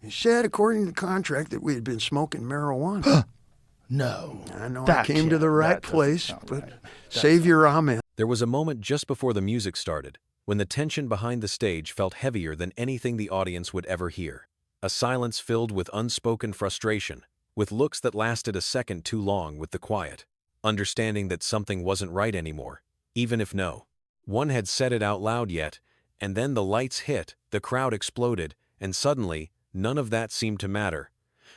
He said, according to the contract, that we had been smoking marijuana. No. I know I came to the right place, but right. save your amen. There was a moment just before the music started when the tension behind the stage felt heavier than anything the audience would ever hear. A silence filled with unspoken frustration, with looks that lasted a second too long with the quiet, understanding that something wasn't right anymore, even if no one had said it out loud yet, and then the lights hit, the crowd exploded, and suddenly, none of that seemed to matter,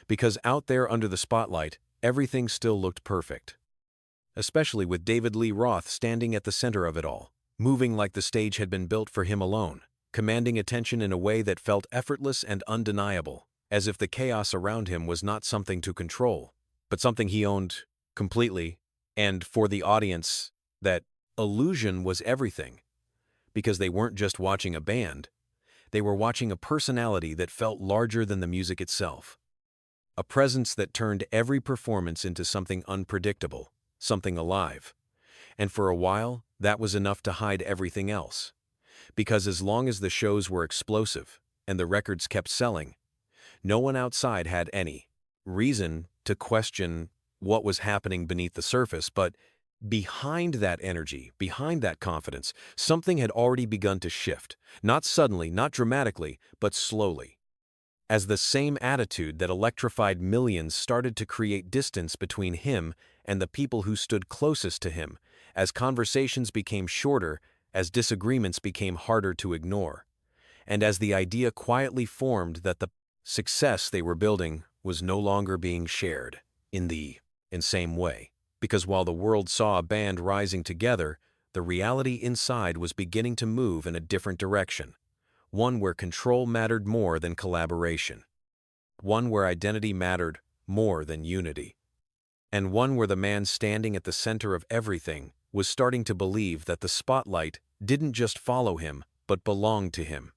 because out there under the spotlight, everything still looked perfect. Especially with David Lee Roth standing at the center of it all, moving like the stage had been built for him alone, commanding attention in a way that felt effortless and undeniable, as if the chaos around him was not something to control, but something he owned completely, and for the audience, that illusion was everything, because they weren't just watching a band, they were watching a personality that felt larger than the music itself. A presence that turned every performance into something unpredictable, something alive. And for a while, that was enough to hide everything else. Because as long as the shows were explosive and the records kept selling, no one outside had any reason to question what was happening beneath the surface, but behind that energy, behind that confidence, something had already begun to shift, not suddenly, not dramatically, but slowly. As the same attitude that electrified millions started to create distance between him and the people who stood closest to him, as conversations became shorter, as disagreements became harder to ignore, and as the idea quietly formed that the success they were building was no longer being shared in the same way. Because while the world saw a band rising together, the reality inside was beginning to move in a different direction. One where control mattered more than collaboration. One where identity mattered more than unity. And one where the man standing at the center of everything was starting to believe that the spotlight didn't just follow him, but belonged to him.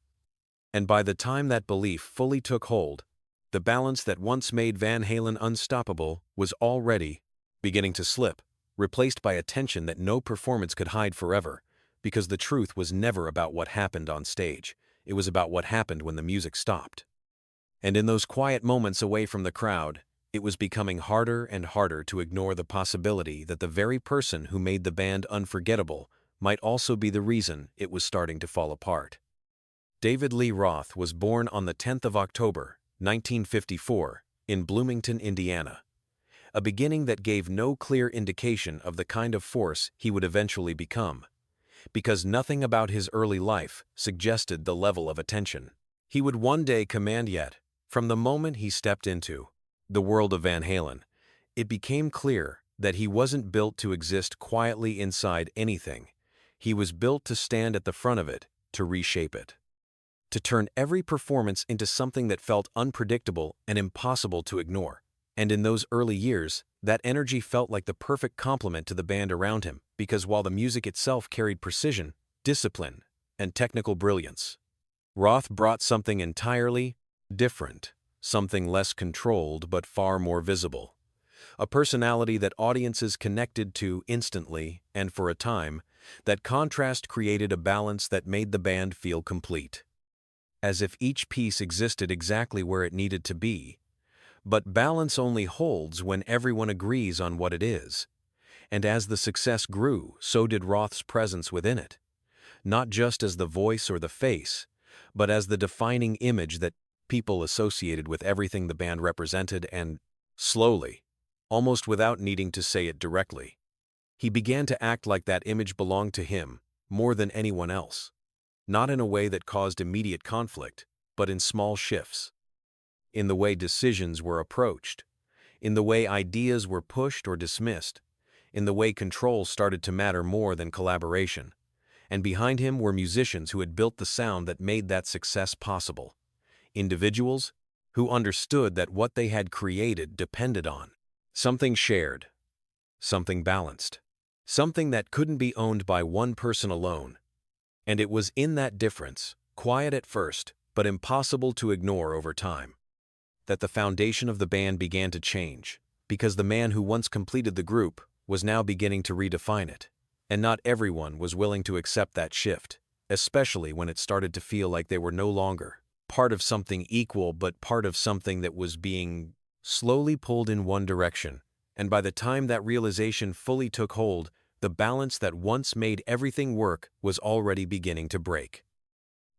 And by the time that belief fully took hold, the balance that once made Van Halen unstoppable was already beginning to slip, replaced by a tension that no performance could hide forever, because the truth was never about what happened on stage. It was about what happened when the music stopped. And in those quiet moments away from the crowd, it was becoming harder and harder to ignore the possibility that the very person who made the band unforgettable might also be the reason it was starting to fall apart. David Lee Roth was born on the 10th of October, 1954, in Bloomington, Indiana. A beginning that gave no clear indication of the kind of force he would eventually become, because nothing about his early life suggested the level of attention he would one day command. Yet, from the moment he stepped into the world of Van Halen, it became clear that he wasn't built to exist quietly inside anything. He was built to stand at the front of it, to reshape it, to turn every performance into something that felt unpredictable and impossible to ignore. And in those early years, that energy felt like the perfect complement to the band around him, because while the music itself carried precision, discipline, and technical brilliance, Roth brought something entirely different, something less controlled but far more visible. A personality that audiences connected to instantly, and for a time, that contrast created a balance that made the band feel complete. As if each piece existed exactly where it needed to be. But balance only holds when everyone agrees on what it is. And as the success grew, so did Roth's presence within it. Not just as the voice or the face, but as the defining image that people associated with everything the band represented, and slowly, almost without needing to say it directly, he began to act like that image belonged to him more than anyone else. Not in a way that caused immediate conflict, but in small shifts. In the way decisions were approached, in the way ideas were pushed or dismissed, in the way control started to matter more than collaboration. And behind him were musicians who had built the sound that made that success possible. Individuals who understood that what they had created depended on something shared, something balanced, something that couldn't be owned by one person alone. And it was in that difference, quiet at first, but impossible to ignore over time, that the foundation of the band began to change, because the man who once completed the group was now beginning to redefine it. And not everyone was willing to accept that shift, especially when it started to feel like they were no longer part of something equal, but part of something that was being slowly pulled in one direction. And by the time that realization fully took hold, the balance that once made everything work was already beginning to break,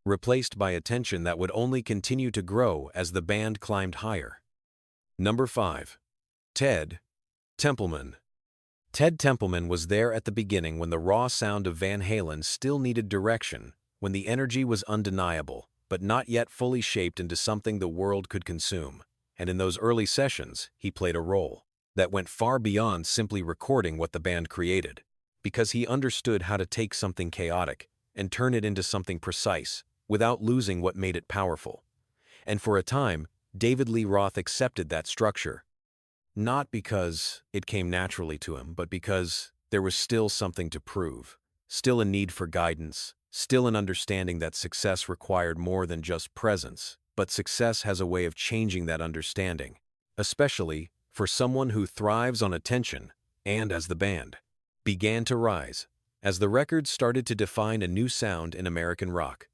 replaced by a tension that would only continue to grow as the band climbed higher. Number 5. Ted Templeman. Ted Templeman was there at the beginning when the raw sound of Van Halen still needed direction, when the energy was undeniable, but not yet fully shaped into something the world could consume. And in those early sessions, he played a role that went far beyond simply recording what the band created, because he understood how to take something chaotic and turn it into something precise, without losing what made it powerful. And for a time, David Lee Roth accepted that structure, not because it came naturally to him, but because there was still something to prove, still a need for guidance, still an understanding that success required more than just presence, but success has a way of changing that understanding, especially for someone who thrives on attention. And as the band began to rise, as the record started to define a new sound in American rock,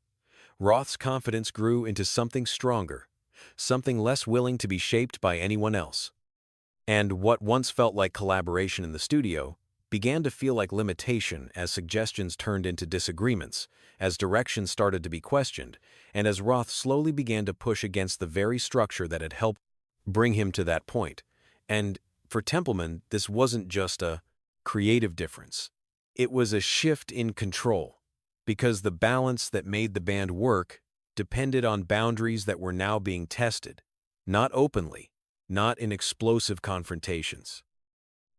Roth's confidence grew into something stronger, something less willing to be shaped by anyone else. And what once felt like collaboration in the studio began to feel like limitation as suggestions turned into disagreements, as direction started to be questioned, and as Roth slowly began to push against the very structure that had helped bring him to that point. And for Templeman, this wasn't just a creative difference. It was a shift in control, because the balance that made the band work depended on boundaries that were now being tested, not openly, not in explosive confrontations,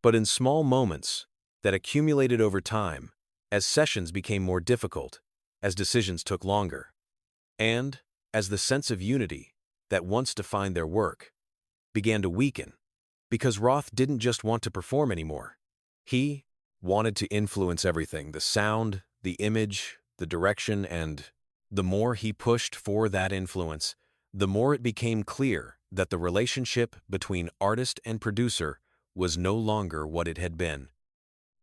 but in small moments that accumulated over time, as sessions became more difficult, as decisions took longer, and as the sense of unity that once defined their work began to weaken, because Roth didn't just want to perform anymore. He wanted to influence everything, the sound, the image, the direction, and the more he pushed for that influence, the more it became clear that the relationship between artist and producer was no longer what it had been,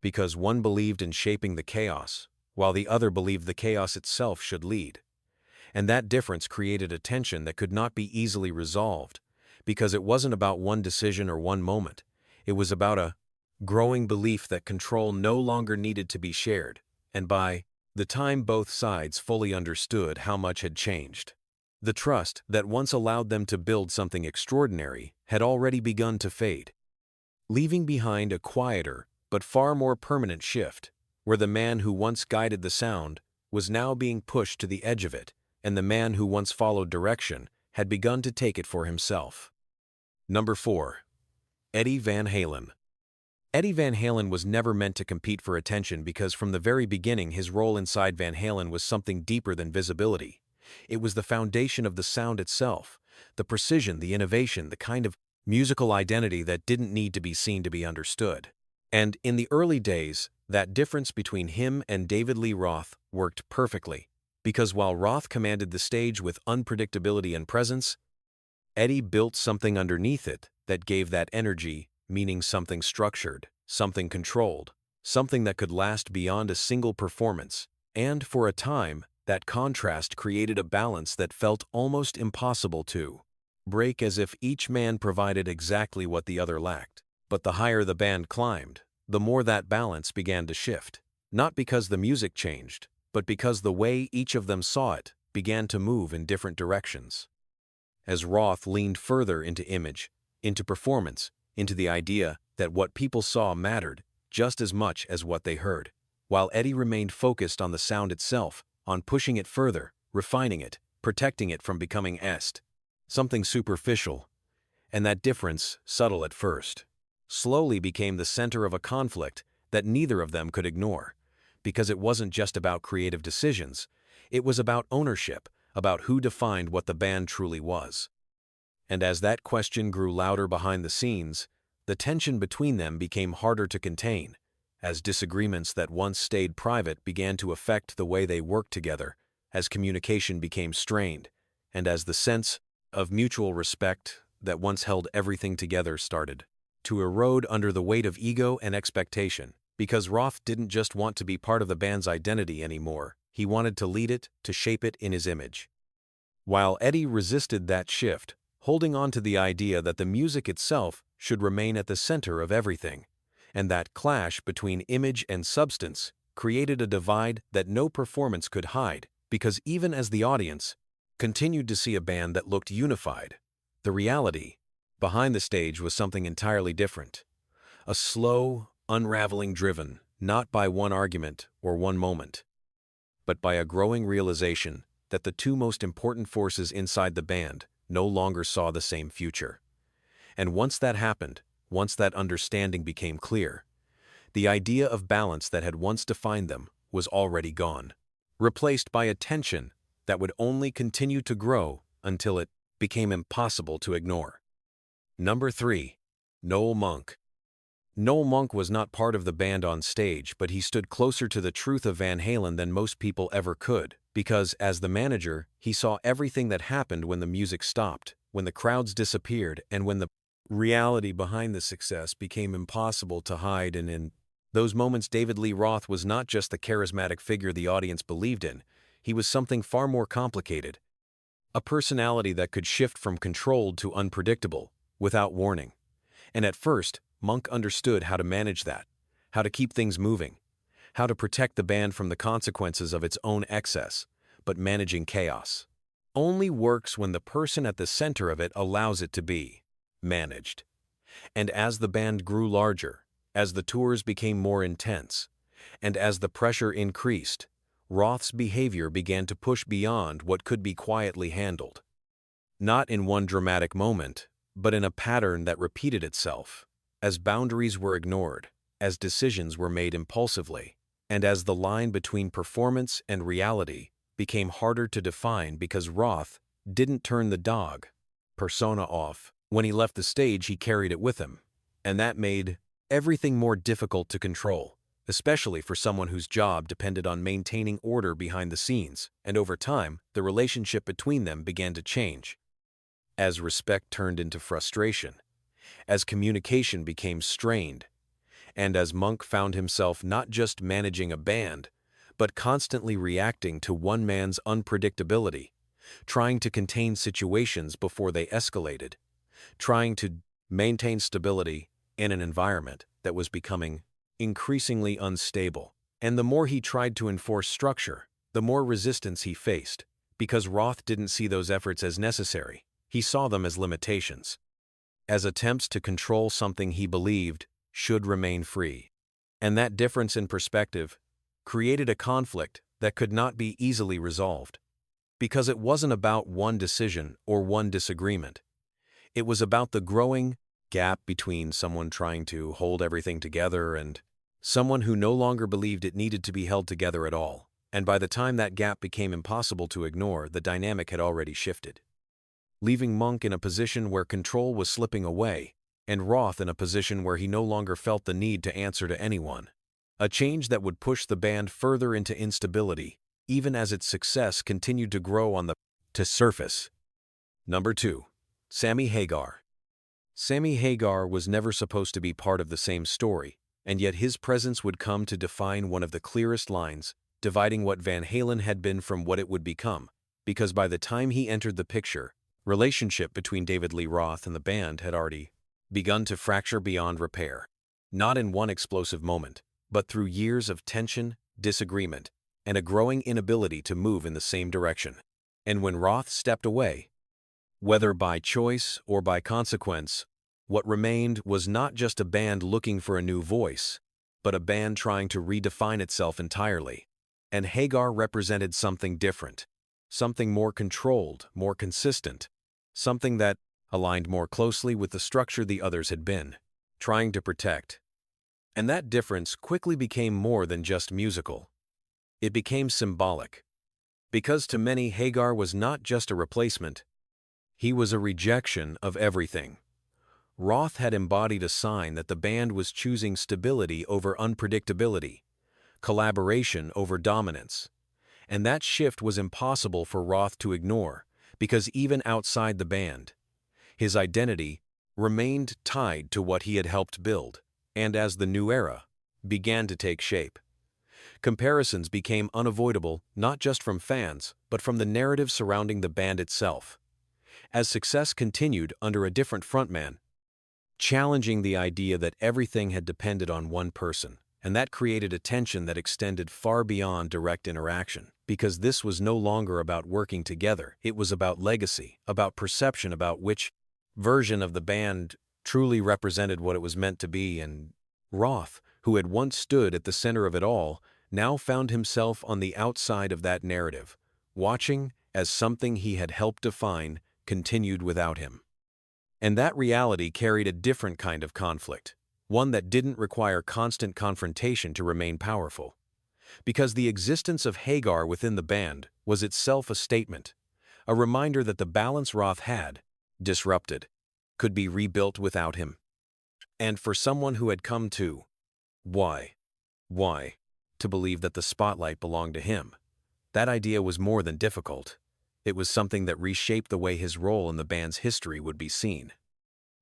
because one believed in shaping the chaos, while the other believed the chaos itself should lead. And that difference created a tension that could not be easily resolved, because it wasn't about one decision or one moment. It was about a growing belief that control no longer needed to be shared, and by the time both sides fully understood how much had changed, the trust that once allowed them to build something extraordinary had already begun to fade, leaving behind a quieter but far more permanent shift, where the man who once guided the sound was now being pushed to the edge of it, and the man who once followed direction had begun to take it for himself. Number 4. Eddie Van Halen. Eddie Van Halen was never meant to compete for attention, because from the very beginning his role inside Van Halen was something deeper than visibility. It was the foundation of the sound itself, the precision, the innovation, the kind of musical identity that didn't need to be seen to be understood. And in the early days, that difference between him and David Lee Roth worked perfectly, because while Roth commanded the stage with unpredictability and presence, Eddie built something underneath it that gave that energy, meaning something structured, something controlled, something that could last beyond a single performance. And for a time, that contrast created a balance that felt almost impossible to break, as if each man provided exactly what the other lacked. But the higher the band climbed, the more that balance began to shift, not because the music changed, but because the way each of them saw it began to move in different directions. As Roth leaned further into image, into performance, into the idea that what people saw mattered just as much as what they heard, while Eddie remained focused on the sound itself, on pushing it further, refining it, protecting it from becoming something superficial. And that difference, subtle at first, slowly became the center of a conflict that neither of them could ignore, because it wasn't just about creative decisions, it was about ownership, about who defined what the band truly was. And as that question grew louder behind the scenes, the tension between them became harder to contain, as disagreements that once stayed private began to affect the way they worked together, as communication became strained, and as the sense of mutual respect that once held everything together started to erode under the weight of ego and expectation, because Roth didn't just want to be part of the band's identity anymore, he wanted to lead it, to shape it in his image. while Eddie resisted that shift, holding on to the idea that the music itself should remain at the center of everything, and that clash between image and substance created a divide that no performance could hide, because even as the audience continued to see a band that looked unified, the reality behind the stage was something entirely different. A slow, unraveling driven not by one argument or one moment, but by a growing realization that the two most important forces inside the band no longer saw the same future. And once that happened, once that understanding became clear, the idea of balance that had once defined them was already gone, replaced by a tension that would only continue to grow until it became impossible to ignore. Number 3. Noel Monk. Noel Monk was not part of the band on stage, but he stood closer to the truth of Van Halen than most people ever could, because, as the manager, he saw everything that happened when the music stopped, when the crowds disappeared, and when the reality behind the success became impossible to hide. And in those moments, David Lee Roth was not just the charismatic figure the audience believed in. He was something far more complicated. A personality that could shift from controlled to unpredictable, without warning. And at first, Monk understood how to manage that, how to keep things moving, how to protect the band from the consequences of its own excess, but managing chaos only works when the person at the center of it allows it to be managed. And as the band grew larger, as the tours became more intense, and as the pressure increased, Roth's behavior began to push beyond what could be quietly handled. Not in one dramatic moment, but in a pattern that repeated itself, as boundaries were ignored, as decisions were made impulsively, and as the line between performance and reality became harder to define because Roth didn't turn the dog persona off. When he left the stage, he carried it with him, and that made everything more difficult to control, especially for someone whose job depended on maintaining order behind the scenes, and over time, the relationship between them began to change. As respect turned into frustration, as communication became strained, and as Monk found himself not just managing a band, but constantly reacting to one man's unpredictability, trying to contain situations before they escalated, trying to maintain stability in an environment that was becoming increasingly unstable. And the more he tried to enforce structure, the more resistance he faced, because Roth didn't see those efforts as necessary. He saw them as limitations, as attempts to control something he believed should remain free. And that difference in perspective created a conflict that could not be easily resolved, because it wasn't about one decision or one disagreement. It was about the growing gap between someone trying to hold everything together and someone who no longer believed it needed to be held together at all. And by the time that gap became impossible to ignore, the dynamic had already shifted, leaving Monk in a position where control was slipping away, and Roth in a position where he no longer felt the need to answer to anyone. A change that would push the band further into instability, even as its success continued to grow on the surface. Number 2. Sammy Hagar. Sammy Hagar was never supposed to be part of the same story, and yet his presence would come to define one of the clearest lines, dividing what Van Halen had been from what it would become, because by the time he entered the picture, relationship between David Lee Roth and the band had already begun to fracture beyond repair. Not in one explosive moment, but through years of tension, disagreement, and a growing inability to move in the same direction. And when Roth stepped away, whether by choice or by consequence, what remained was not just a band looking for a new voice, but a band trying to redefine itself entirely. And Hagar represented something different, something more controlled, more consistent, something that aligned more closely with the structure the others had been trying to protect. And that difference quickly became more than just musical. It became symbolic. Because to many, Hagar was not just a replacement. He was a rejection of everything. Roth had embodied a sign that the band was choosing stability over unpredictability, collaboration over dominance. And that shift was impossible for Roth to ignore, because even outside the band, his identity remained tied to what he had helped build. And as the new era began to take shape, Comparisons became unavoidable not just from fans, but from the narrative surrounding the band itself. As success continued under a different frontman, challenging the idea that everything had depended on one person, and that created a tension that extended far beyond direct interaction, because this was no longer about working together, it was about legacy, about perception, about which version of the band truly represented what it was meant to be. And Roth, who had once stood at the center of it all, now found himself on the outside of that narrative, watching as something he had helped define continued without him. And that reality carried a different kind of conflict, one that didn't require constant confrontation to remain powerful. Because the existence of Hagar within the band was itself a statement, a reminder that the balance Roth had, disrupted, could be rebuilt without him. And for someone who had come to, why, to believe that the spotlight belonged to him, that idea was more than difficult. It was something that reshaped the way his role in the band's history would be seen,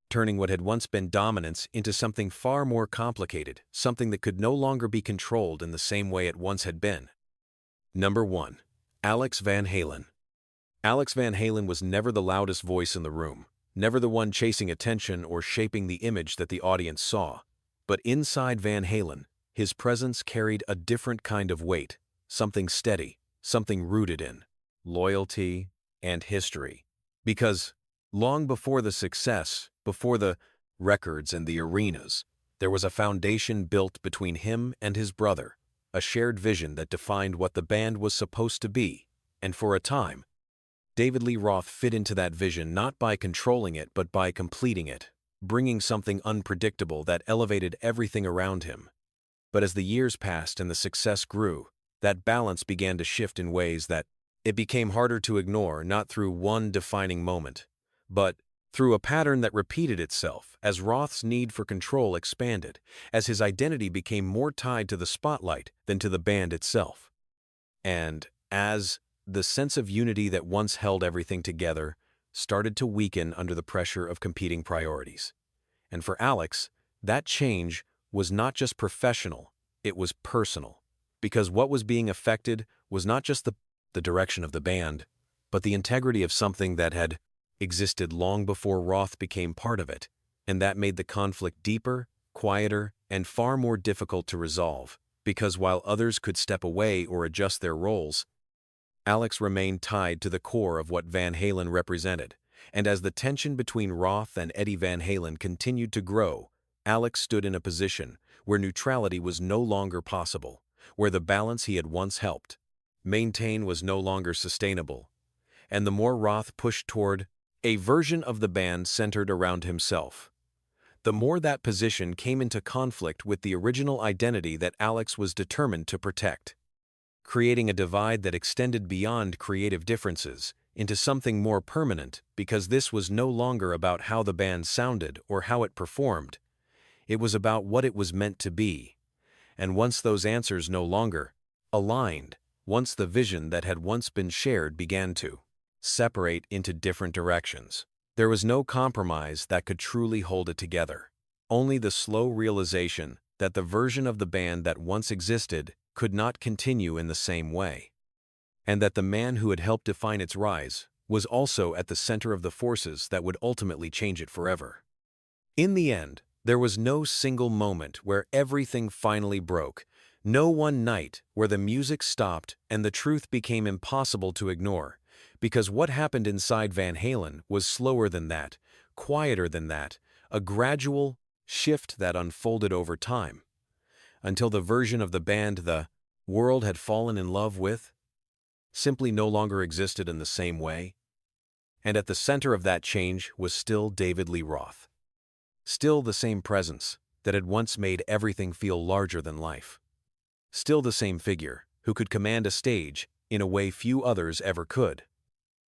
turning what had once been dominance into something far more complicated, something that could no longer be controlled in the same way it once had been. Number 1. Alex Van Halen. Alex Van Halen was never the loudest voice in the room, never the one chasing attention or shaping the image that the audience saw. But inside Van Halen, his presence carried a different kind of weight, something steady, something rooted in loyalty and history. Because long before the success, before the records and the arenas, there was a foundation built between him and his brother, a shared vision that defined what the band was supposed to be. And for a time, David Lee Roth fit into that vision not by controlling it but by completing it, bringing something unpredictable that elevated everything around him. But as the years passed and the success grew, that balance began to shift in ways that it became harder to ignore, not through one defining moment, but through a pattern that repeated itself as Roth's need for control expanded, as his identity became more tied to the spotlight than to the band itself. And as the sense of unity that once held everything together started to weaken under the pressure of competing priorities. And for Alex, that change was not just professional, it was personal, because what was being affected was not just the direction of the band, but the integrity of something that had existed long before Roth became part of it, and that made the conflict deeper, quieter, and far more difficult to resolve, because while others could step away or adjust their roles, Alex remained tied to the core of what Van Halen represented. And as the tension between Roth and Eddie Van Halen continued to grow, Alex stood in a position where neutrality was no longer possible, where the balance he had once helped maintain was no longer sustainable. And the more Roth pushed toward a version of the band centered around himself, the more that position came into conflict with the original identity that Alex was determined to protect, creating a divide that extended beyond creative differences into something more permanent, because this was no longer about how the band sounded or how it performed. It was about what it was meant to be. And once those answers no longer aligned, once the vision that had once been shared began to separate into different directions, there was no compromise that could truly hold it together. Only the slow realization that the version of the band that once existed could not continue in the same way, and that the man who had helped define its rise was also at the center of the forces that would ultimately change it forever. In the end, there was no single moment where everything finally broke, no one night where the music stopped and the truth became impossible to ignore, because what happened inside Van Halen was slower than that, quieter than that, a gradual shift that unfolded over time, until the version of the band the world had fallen in love with simply no longer existed in the same way. And at the center of that change was still David Lee Roth. Still the same presence that had once made everything feel larger than life. Still the same figure who could command a stage in a way few others ever could.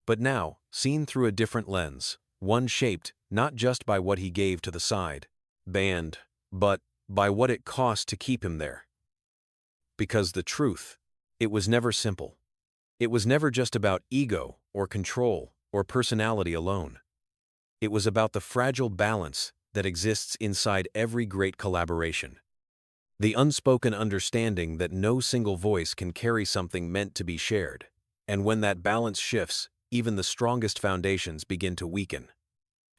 But now, seen through a different lens, one shaped not just by what he gave to the side band, but by what it cost to keep him there. Because the truth, it was never simple. It was never just about ego or control or personality alone. It was about the fragile balance that exists inside every great collaboration. The unspoken understanding that no single voice can carry something meant to be shared. And when that balance shifts, even the strongest foundations begin to weaken.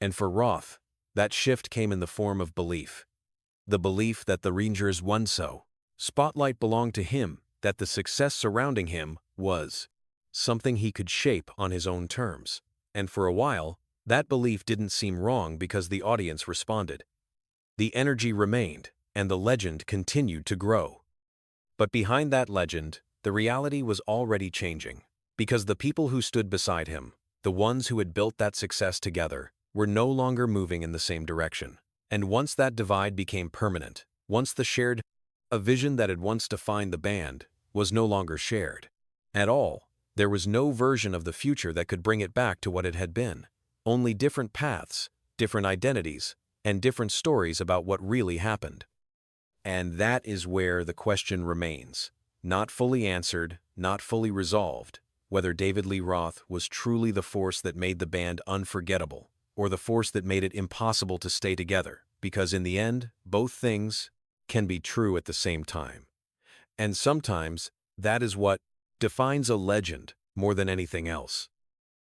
And for Roth, that shift came in the form of belief. The belief that the Rangers won so. Spotlight belonged to him, that the success surrounding him was something he could shape on his own terms. And for a while, that belief didn't seem wrong because the audience responded. The energy remained, and the legend continued to grow. But behind that legend, the reality was already changing. Because the people who stood beside him, the ones who had built that success together, were no longer moving in the same direction. And once that divide became permanent, once a vision that had once defined the band was no longer shared at all, there was no version of the future that could bring it back to what it had been. Only different paths, different identities, and different stories about what really happened. And that is where the question remains, not fully answered, not fully resolved, whether David Lee Roth was truly the force that made the band unforgettable, or the force that made it impossible to stay together, because in the end, both things can be true at the same time. And sometimes, that is what defines a legend more than anything else.